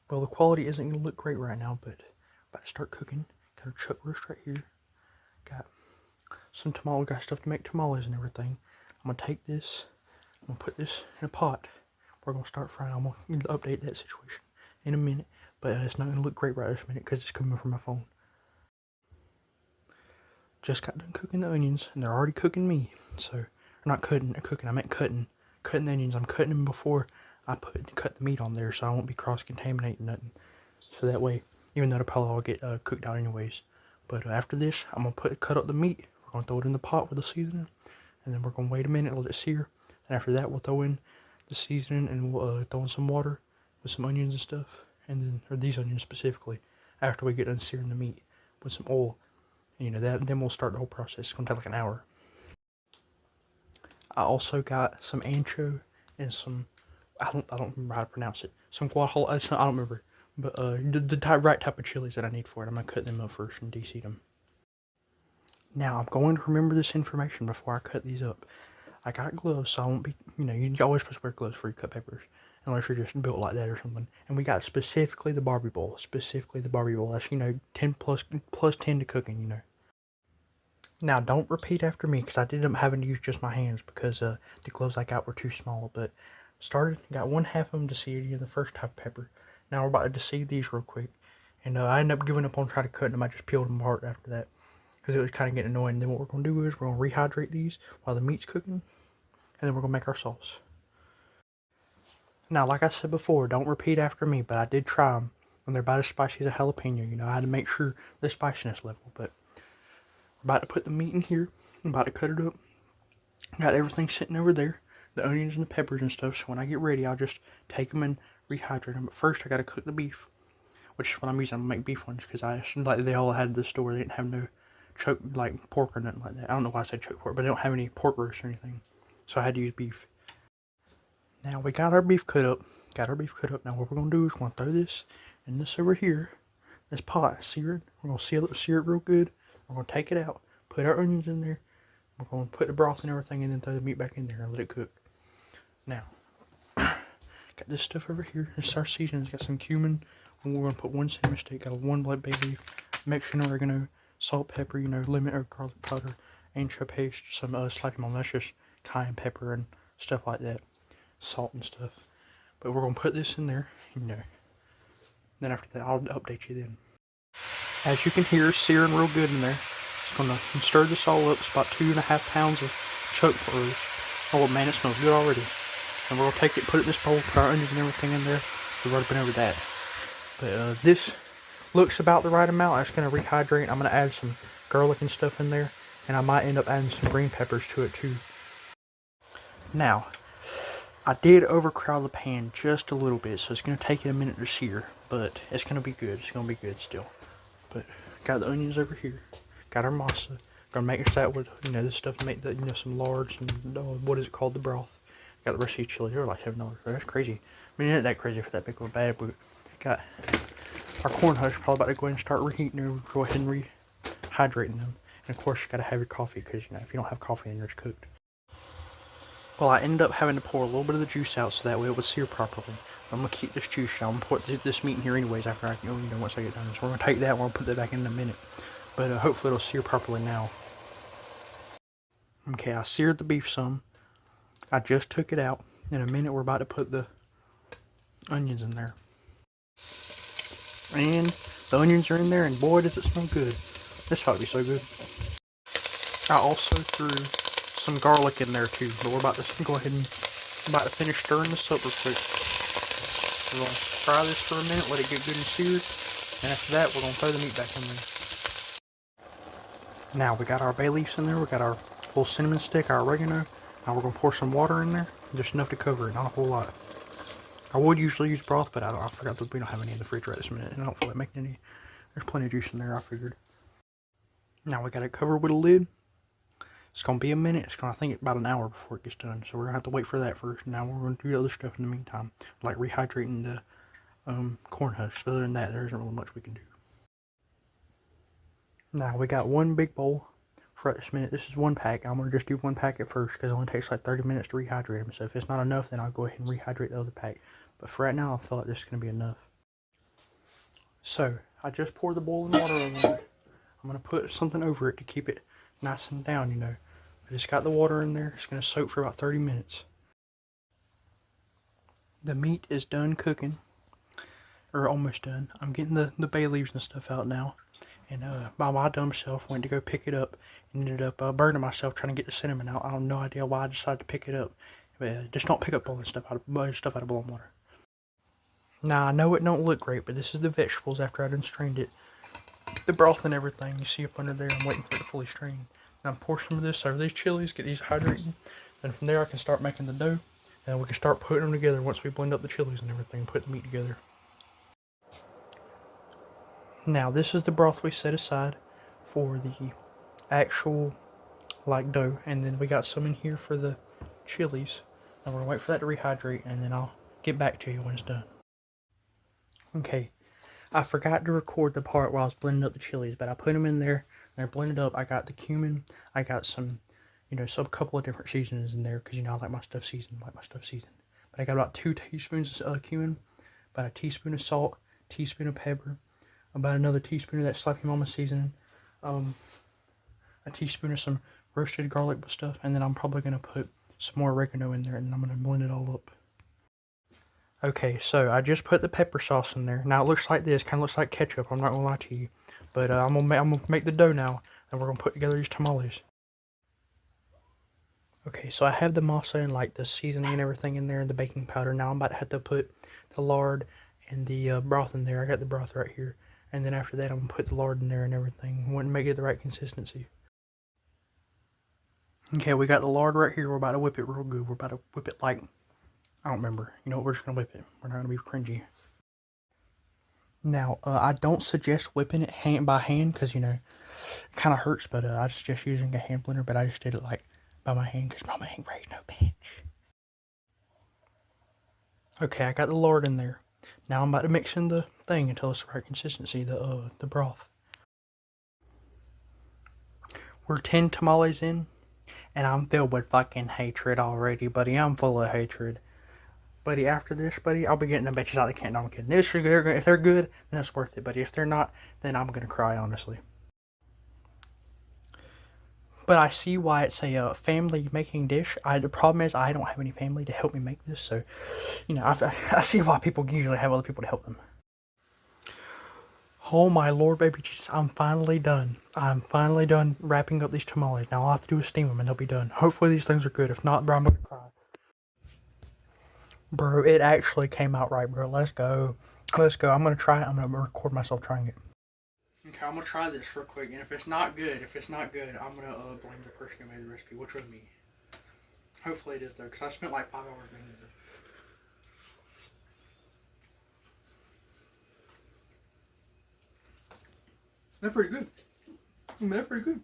Well, the quality isn't going to look great right now, but about to start cooking. Got our chuck roast right here. Got some tamale, got stuff to make tamales and everything. I'm going to take this, I'm going to put this in a pot. We're going to start frying. I'm going to update that situation in a minute, but it's not going to look great right this minute because it's coming from my phone. Just got done cooking the onions, and they're already cooking me. So, not cooking, I meant cutting. Cutting the onions. I'm cutting them before I cut the meat on there, so I won't be cross-contaminating nothing. So that way, even though they'll probably all get cooked out anyways. But after this, I'm going to cut up the meat. We're going to throw it in the pot with the seasoning. And then we're going to wait a minute, let it sear. And after that, we'll throw in the seasoning and we'll throw in some water with some onions and stuff. And then, or these onions specifically, after we get done searing the meat with some oil. And, then we'll start the whole process. It's going to take like an hour. I also got some ancho and some, I don't remember how to pronounce it. Some guajolota, I don't remember. But the right type of chilies that I need for it. I'm going to cut them up first and de-seed them. Now, I'm going to remember this information before I cut these up. I got gloves, so I won't be, you're always supposed to wear gloves before you cut peppers. Unless you're just built like that or something. And we got specifically the Barbie bowl. That's, 10 plus 10 to cooking, Now, don't repeat after me, because I ended up having to use just my hands because the gloves I got were too small. But got one half of them de-seeded in the first type of pepper. Now we're about to de-seed these real quick. And I ended up giving up on trying to cut them. I just peeled them apart after that, because it was kind of getting annoying. And then what we're going to do is we're going to rehydrate these while the meat's cooking. And then we're going to make our sauce. Now, like I said before, don't repeat after me, but I did try them. And they're about as spicy as a jalapeno. I had to make sure the spiciness level. But we're about to put the meat in here. I'm about to cut it up. Got everything sitting over there. The onions and the peppers and stuff. So when I get ready, I'll just take them and rehydrate them. But first, I got to cook the beef. Which is what I'm using. I'm going to make beef ones. Because they all had at the store. They didn't have no pork or nothing like that. I don't know why I said choke pork. But they don't have any pork roast or anything. So I had to use beef. Now we got our beef cut up. Now what we're going to do is we're going to throw this in this over here. This pot, sear it. We're going to sear it real good. We're going to take it out. Put our onions in there. We're going to put the broth and everything and then throw the meat back in there and let it cook. Now, got this stuff over here. This is our seasoning. It's got some cumin. We're going to put one cinnamon stick. Got one black bay leaf. Mexican oregano. Salt, pepper, lemon or garlic powder. Ancho paste. Some slappy lemon. That's just cayenne pepper and stuff like that. Salt and stuff. But we're going to put this in there. Then after that, I'll update you then. As you can hear, searing real good in there. Just going to stir this all up. It's about 2.5 pounds of chuck roast. Oh man, it smells good already. And we're going to take it, put it in this bowl, put our onions and everything in there. We've already been over that. But this looks about the right amount. I'm just going to rehydrate. I'm going to add some garlic and stuff in there. And I might end up adding some green peppers to it too. Now, I did overcrowd the pan just a little bit, so it's going to take it a minute to sear. But it's going to be good. It's going to be good still. But got the onions over here. Got our masa. Gonna mix that with, this stuff to make the, some lard, some, what is it called, the broth. Got the rest of these chili. They're like $7. That's crazy. I mean, it ain't that crazy for that big of a bag, but got our corn husk. Probably about to go ahead and start reheating them. Go ahead and rehydrating them. And of course, you gotta have your coffee, because, if you don't have coffee, then you're just cooked. Well, I ended up having to pour a little bit of the juice out so that way it would sear properly. I'm gonna keep this juice. I'm gonna put this meat in here anyways after once I get done. So we're gonna take that. We're gonna put that back in a minute. But hopefully it'll sear properly now. Okay, I seared the beef some. I just took it out. In a minute, we're about to put the onions in there. And the onions are in there, and boy, does it smell good. This ought to be so good. I also threw some garlic in there too, but we're about to go ahead and finish stirring this up real quick. We're going to fry this for a minute, let it get good and seared, and after that we're going to throw the meat back in there. Now we got our bay leaves in there, we got our little cinnamon stick, our oregano. Now we're going to pour some water in there, just enough to cover it, not a whole lot. I would usually use broth, but I forgot that we don't have any in the fridge right this minute, and I don't feel like making any. There's plenty of juice in there, I figured. Now we got it covered with a lid. It's going to be a minute. It's going to, I think, about an hour before it gets done. So we're going to have to wait for that first. Now we're going to do other stuff in the meantime. Like rehydrating the corn husks. Other than that, there isn't really much we can do. Now we got one big bowl for this minute. This is one pack. I'm going to just do one pack at first because it only takes like 30 minutes to rehydrate them. So if it's not enough, then I'll go ahead and rehydrate the other pack. But for right now, I feel like this is going to be enough. So, I just poured the boiling water over it. I'm going to put something over it to keep it nice and down, you know. I just got the water in there. It's going to soak for about 30 minutes. The meat is done cooking, or almost done. I'm getting the bay leaves and stuff out now. And my dumb self went to go pick it up and ended up burning myself trying to get the cinnamon out. I have no idea why I decided to pick it up. But just don't pick up boiling stuff out of boiling water. Now, I know it don't look great, but this is the vegetables after I done strained it. The broth and everything you see up under there. I'm waiting for it to fully strain. Now, I'm pour some of this over these chilies, get these hydrating. Then from there I can start making the dough. And we can start putting them together once we blend up the chilies and everything, put the meat together. Now, this is the broth we set aside for the actual like dough, and then we got some in here for the chilies. And we're gonna wait for that to rehydrate, and then I'll get back to you when it's done. Okay, I forgot to record the part while I was blending up the chilies, but I put them in there and they're blended up. I got the cumin, I got some, some couple of different seasonings in there because I like my stuff seasoned, But I got about 2 teaspoons of cumin, about a teaspoon of salt, teaspoon of pepper, about another teaspoon of that Slappy Mama seasoning, a teaspoon of some roasted garlic stuff, and then I'm probably gonna put some more oregano in there, and I'm gonna blend it all up. Okay, so I just put the pepper sauce in there. Now it looks like this, kind of looks like ketchup. I'm not gonna lie to you, but I'm gonna make the dough now, and we're gonna put together these tamales. Okay, so I have the masa and like the seasoning and everything in there, and the baking powder. Now I'm about to have to put the lard and the broth in there. I got the broth right here, and then after that I'm gonna put the lard in there and everything. Want to make it the right consistency. Okay, we got the lard right here. We're about to whip it real good. We're about to whip it like, I don't remember. We're just gonna whip it. We're not gonna be cringy. Now, I don't suggest whipping it by hand because, it kind of hurts, but I suggest using a hand blender, but I just did it like by my hand because mama ain't raised no bitch. Okay, I got the lard in there. Now I'm about to mix in the thing until it's the right consistency, the broth. We're 10 tamales in, and I'm filled with fucking hatred already, buddy. I'm full of hatred. Buddy, after this, buddy, I'll be getting them bitches out of the can. No, I'm kidding. If they're good, then it's worth it. Buddy, if they're not, then I'm gonna cry, honestly. But I see why it's a family making dish. The problem is I don't have any family to help me make this, so I see why people usually have other people to help them. Oh my lord, baby Jesus! I'm finally done. I'm finally done wrapping up these tamales. Now all I have to do is steam them, and they'll be done. Hopefully these things are good. If not, bro, I'm gonna cry. Bro, it actually came out right, bro. Let's go. Let's go. I'm gonna try it. I'm gonna record myself trying it. Okay, I'm gonna try this real quick, and if it's not good, I'm gonna blame the person who made the recipe, which was me. Hopefully it is though, because I spent like 5 hours making it. They're pretty good. They're pretty good.